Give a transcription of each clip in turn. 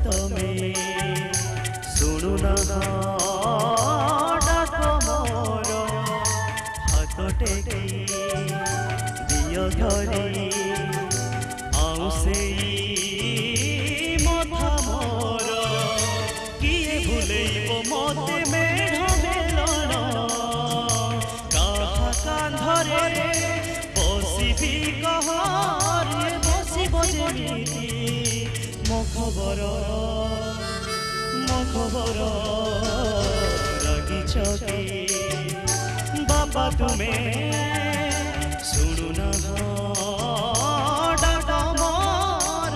तमे शुणु ना डाक मोर हाथ टेकी दियो धरी आउ से मथा मोर किए भूलेइबो मते मेघ मेलन काहा कांधरे बसिबी कहरे बसिब जेमिति मो खबर रागिछ कि बाबा तुमे शुणु ना डाक मोर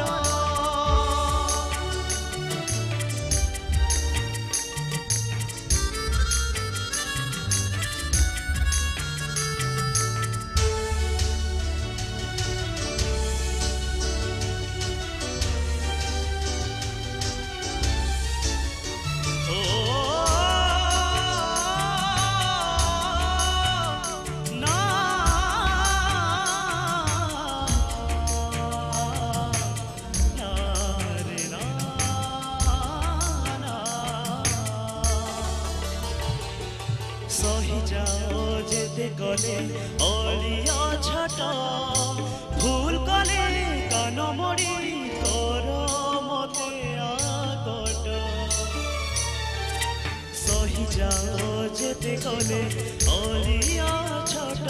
सही जाओ जेते कले अलिया छट भूल कले कान मोड़ी कर मते आकट सही जाओ जेते कले अलिया छट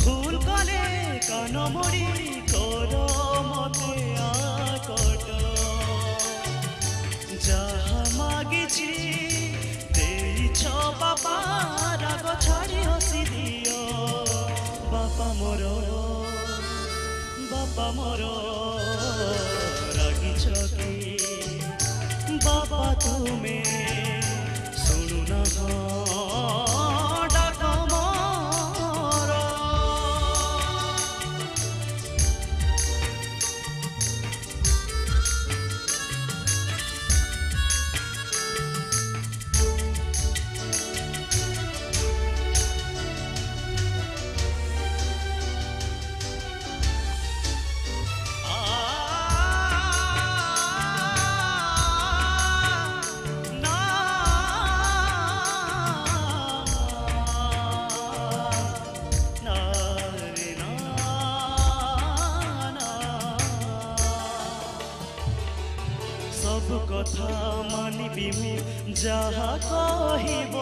भूल कले कान मोड़ी कर मते आकट जहा मागिछि बापा राग छाड़ी हसी दियो बापा मोर रागिछ कि बापा तुमे शुणु ना डाक मोर सब कथा मानिबी मु जहा कहिब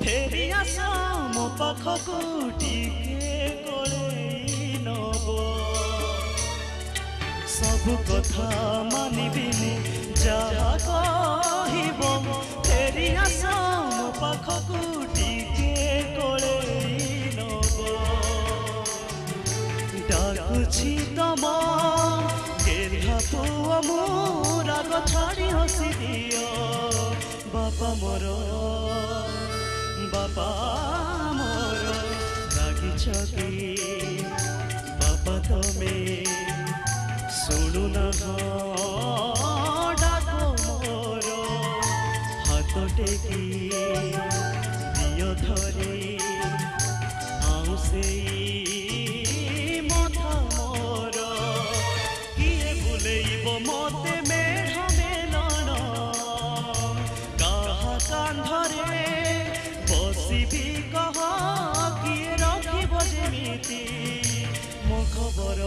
फेरी आस मो पाखकु टिके कोलेई नब सब कथा मानिबी मु जहा कहिब फेरी आस मो पाखकु टिके कोलेई नब डाकुछि तम गेधा पुआ मु राग छाड़ी हसी दियो बापा मोर रागिछ कि बापा तमे शुणु ना डाक मोर हाथ टेकी दियो धरी आउ से मथा मोर किए भूलेइबो मते मेघ मेलन काहा कांधरे बसिबी कह किए रखिब जेमिति मो खबर